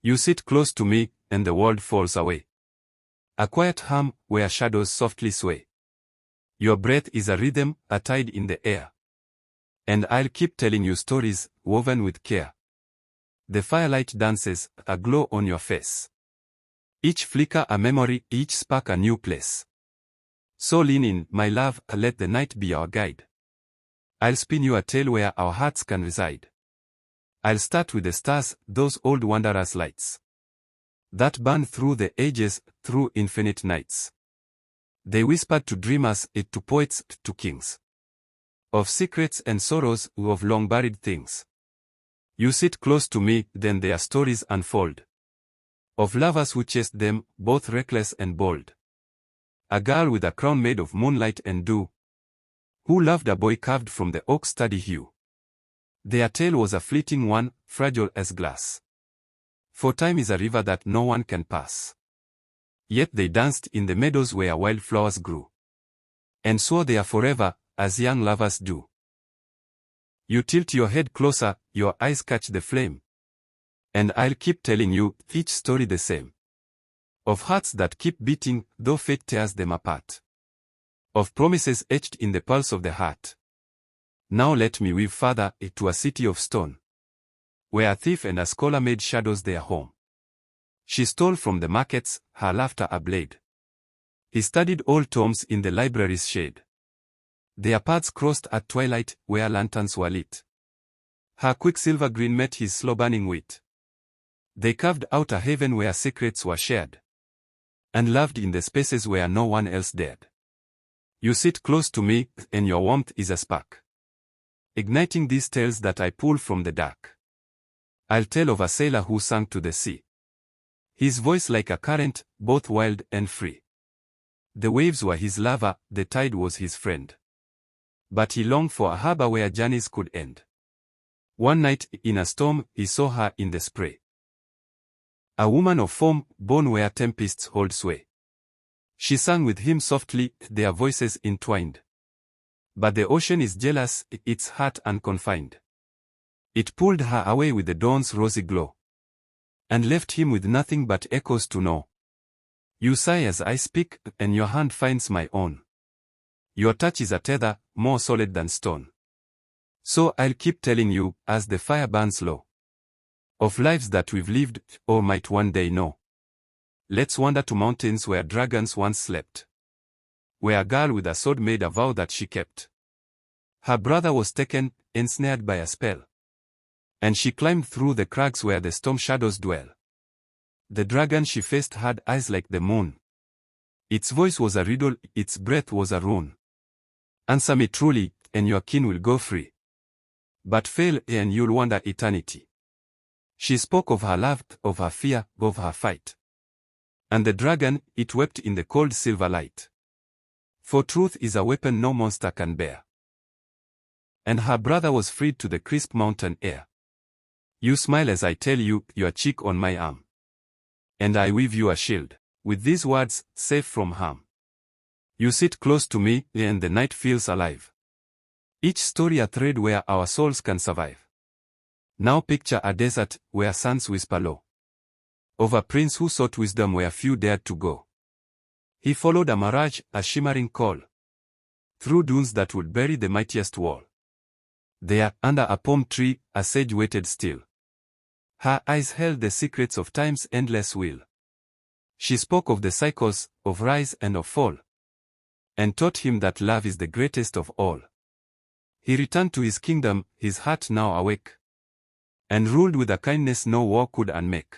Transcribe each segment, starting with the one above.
You sit close to me, and the world falls away. A quiet hum, where shadows softly sway. Your breath is a rhythm, a tide in the air. And I'll keep telling you stories, woven with care. The firelight dances, a glow on your face. Each flicker a memory, each spark a new place. So lean in, my love, let the night be our guide. I'll spin you a tale where our hearts can reside. I'll start with the stars, those old wanderers' lights that burn through the ages, through infinite nights. They whispered to dreamers, to poets, to kings. Of secrets and sorrows, of long-buried things. You sit close to me, then their stories unfold. Of lovers who chased them, both reckless and bold. A girl with a crown made of moonlight and dew, who loved a boy carved from the oak's sturdy hue. Their tale was a fleeting one, fragile as glass. For time is a river that no one can pass. Yet they danced in the meadows where wildflowers grew, and swore they are forever, as young lovers do. You tilt your head closer, your eyes catch the flame. And I'll keep telling you, each story the same. Of hearts that keep beating, though fate tears them apart. Of promises etched in the pulse of the heart. Now let me weave further, to a city of stone, where a thief and a scholar made shadows their home. She stole from the markets, her laughter a blade. He studied old tomes in the library's shade. Their paths crossed at twilight, where lanterns were lit. Her quicksilver grin met his slow-burning wit. They carved out a haven where secrets were shared, and loved in the spaces where no one else dared. You sit close to me, and your warmth is a spark, igniting these tales that I pull from the dark. I'll tell of a sailor who sank to the sea. His voice like a current, both wild and free. The waves were his lover, the tide was his friend. But he longed for a harbor where journeys could end. One night, in a storm, he saw her in the spray. A woman of foam, born where tempests hold sway. She sang with him softly, their voices entwined. But the ocean is jealous, its heart unconfined. It pulled her away with the dawn's rosy glow, and left him with nothing but echoes to know. You sigh as I speak, and your hand finds my own. Your touch is a tether, more solid than stone. So I'll keep telling you, as the fire burns low, of lives that we've lived, or might one day know. Let's wander to mountains where dragons once slept, where a girl with a sword made a vow that she kept. Her brother was taken, ensnared by a spell, and she climbed through the crags where the storm shadows dwell. The dragon she faced had eyes like the moon. Its voice was a riddle, its breath was a rune. Answer me truly, and your kin will go free. But fail, and you'll wander eternity. She spoke of her love, of her fear, of her fight. And the dragon, it wept in the cold silver light. For truth is a weapon no monster can bear. And her brother was freed to the crisp mountain air. You smile as I tell you, your cheek on my arm. And I weave you a shield, with these words, safe from harm. You sit close to me, and the night feels alive. Each story a thread where our souls can survive. Now picture a desert, where suns whisper low. Of a prince who sought wisdom where few dared to go. He followed a mirage, a shimmering call, through dunes that would bury the mightiest wall. There, under a palm tree, a sage waited still. Her eyes held the secrets of time's endless wheel. She spoke of the cycles, of rise and of fall, and taught him that love is the greatest of all. He returned to his kingdom, his heart now awake, and ruled with a kindness no war could unmake.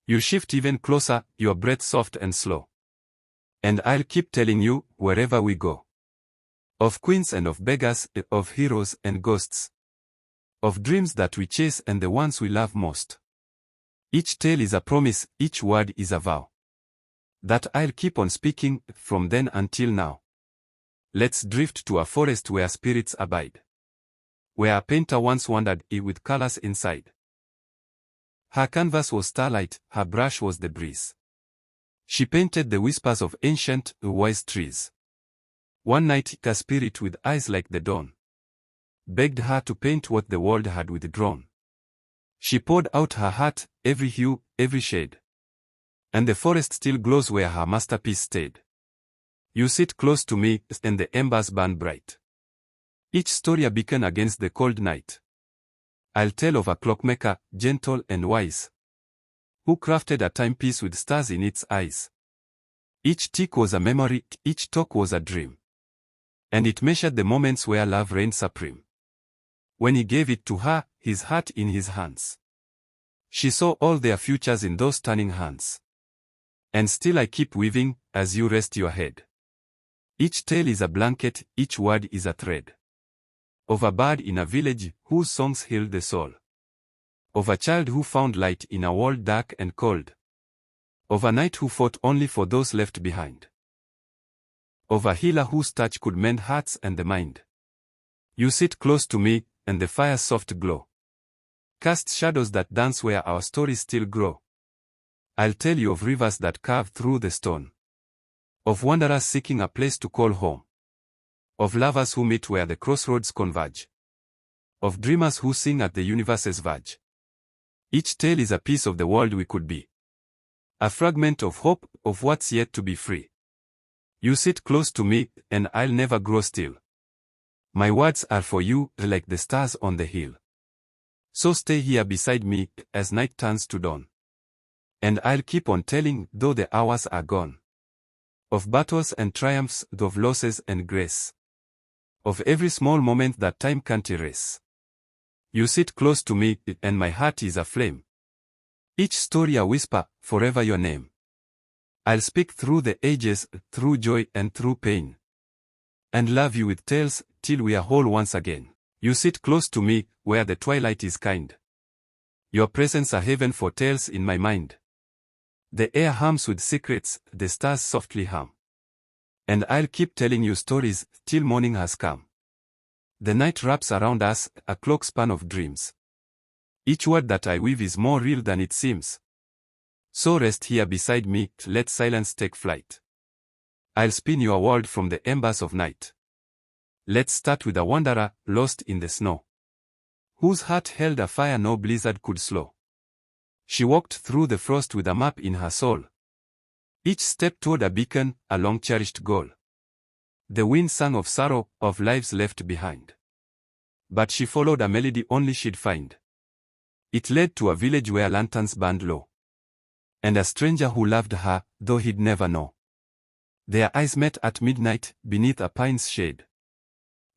You shift even closer, your breath soft and slow. And I'll keep telling you, wherever we go. Of queens and of beggars, of heroes and ghosts. Of dreams that we chase and the ones we love most. Each tale is a promise, each word is a vow, that I'll keep on speaking, from then until now. Let's drift to a forest where spirits abide, where a painter once wandered, with colors inside. Her canvas was starlight, her brush was the breeze. She painted the whispers of ancient, wise trees. One night, a spirit with eyes like the dawn begged her to paint what the world had withdrawn. She poured out her heart, every hue, every shade. And the forest still glows where her masterpiece stayed. You sit close to me, and the embers burn bright. Each story a beacon against the cold night. I'll tell of a clockmaker, gentle and wise, who crafted a timepiece with stars in its eyes. Each tick was a memory, each talk was a dream. And it measured the moments where love reigned supreme. When he gave it to her, his heart in his hands, she saw all their futures in those turning hands. And still I keep weaving, as you rest your head. Each tale is a blanket, each word is a thread. Of a bird in a village, whose songs healed the soul. Of a child who found light in a world dark and cold. Of a knight who fought only for those left behind. Of a healer whose touch could mend hearts and the mind. You sit close to me, and the fire's soft glow casts shadows that dance where our stories still grow. I'll tell you of rivers that carve through the stone. Of wanderers seeking a place to call home. Of lovers who meet where the crossroads converge. Of dreamers who sing at the universe's verge. Each tale is a piece of the world we could be. A fragment of hope, of what's yet to be free. You sit close to me, and I'll never grow still. My words are for you, like the stars on the hill. So stay here beside me, as night turns to dawn. And I'll keep on telling, though the hours are gone. Of battles and triumphs, of losses and grace. Of every small moment that time can't erase. You sit close to me, and my heart is aflame. Each story a whisper, forever your name. I'll speak through the ages, through joy and through pain. And love you with tales, till we are whole once again. You sit close to me, where the twilight is kind. Your presence a heaven for tales in my mind. The air hums with secrets, the stars softly hum. And I'll keep telling you stories, till morning has come. The night wraps around us, a cloak span of dreams. Each word that I weave is more real than it seems. So rest here beside me, let silence take flight. I'll spin your world from the embers of night. Let's start with a wanderer, lost in the snow, whose heart held a fire no blizzard could slow. She walked through the frost with a map in her soul. Each step toward a beacon, a long-cherished goal. The wind sang of sorrow, of lives left behind. But she followed a melody only she'd find. It led to a village where lanterns burned low. And a stranger who loved her, though he'd never know. Their eyes met at midnight, beneath a pine's shade.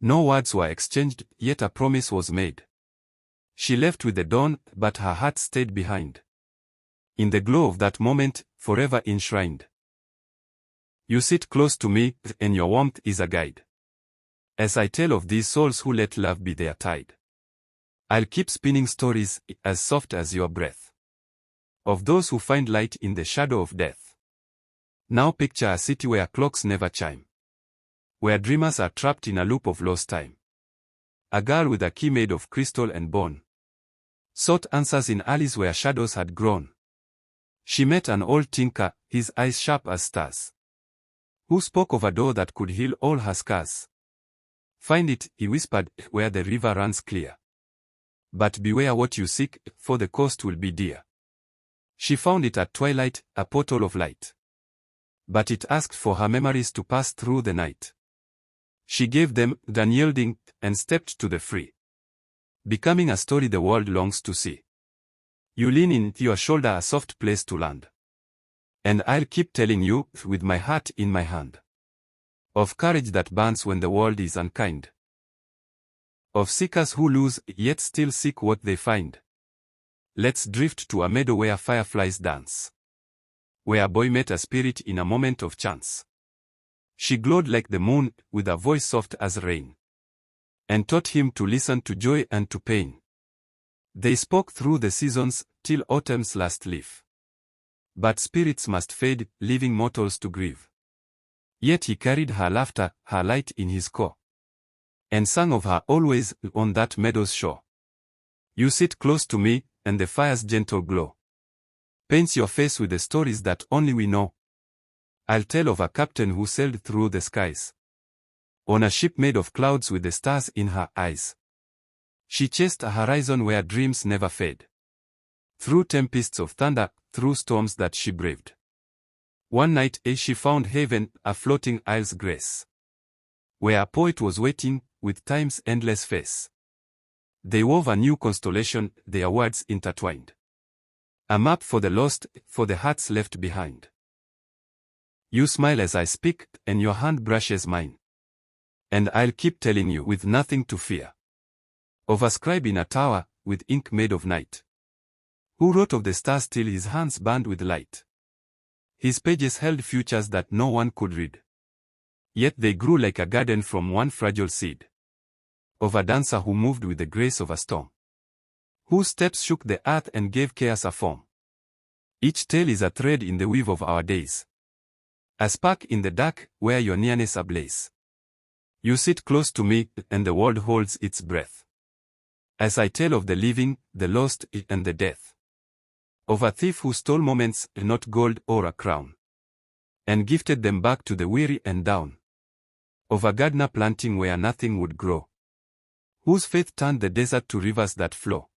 No words were exchanged, yet a promise was made. She left with the dawn, but her heart stayed behind. In the glow of that moment, forever enshrined. You sit close to me, and your warmth is a guide. As I tell of these souls who let love be their tide. I'll keep spinning stories, as soft as your breath. Of those who find light in the shadow of death. Now picture a city where clocks never chime. Where dreamers are trapped in a loop of lost time. A girl with a key made of crystal and bone sought answers in alleys where shadows had grown. She met an old tinker, his eyes sharp as stars, who spoke of a door that could heal all her scars. Find it, he whispered, where the river runs clear. But beware what you seek, for the cost will be dear. She found it at twilight, a portal of light. But it asked for her memories to pass through the night. She gave them, unyielding, and stepped to the free. Becoming a story the world longs to see. You lean in your shoulder, a soft place to land. And I'll keep telling you, with my heart in my hand. Of courage that burns when the world is unkind. Of seekers who lose, yet still seek what they find. Let's drift to a meadow where fireflies dance. Where a boy met a spirit in a moment of chance. She glowed like the moon, with a voice soft as rain. And taught him to listen to joy and to pain. They spoke through the seasons, till autumn's last leaf. But spirits must fade, leaving mortals to grieve. Yet he carried her laughter, her light in his core. And sang of her always, on that meadow's shore. You sit close to me, and the fire's gentle glow paints your face with the stories that only we know. I'll tell of a captain who sailed through the skies. On a ship made of clouds with the stars in her eyes. She chased a horizon where dreams never fade. Through tempests of thunder, through storms that she braved. One night, she found heaven, a floating isle's grace, where a poet was waiting, with time's endless face. They wove a new constellation, their words intertwined. A map for the lost, for the hearts left behind. You smile as I speak, and your hand brushes mine. And I'll keep telling you, with nothing to fear, of a scribe in a tower, with ink made of night, who wrote of the stars till his hands burned with light. His pages held futures that no one could read. Yet they grew like a garden from one fragile seed, of a dancer who moved with the grace of a storm, whose steps shook the earth and gave chaos a form. Each tale is a thread in the weave of our days, a spark in the dark, where your nearness ablaze. You sit close to me, and the world holds its breath, as I tell of the living, the lost, and the death, of a thief who stole moments, not gold or a crown, and gifted them back to the weary and down, of a gardener planting where nothing would grow, whose faith turned the desert to rivers that flow.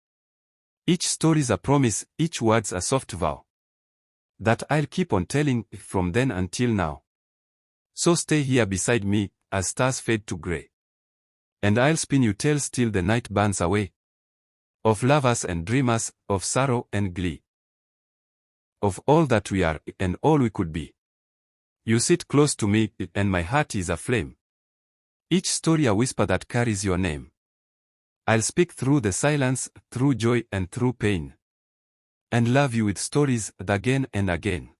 Each story's a promise, each word's a soft vow, that I'll keep on telling, from then until now. So stay here beside me, as stars fade to grey, and I'll spin you tales till the night burns away, of lovers and dreamers, of sorrow and glee, of all that we are, and all we could be. You sit close to me, and my heart is aflame. Each story a whisper that carries your name. I'll speak through the silence, through joy and through pain, and love you with stories again and again.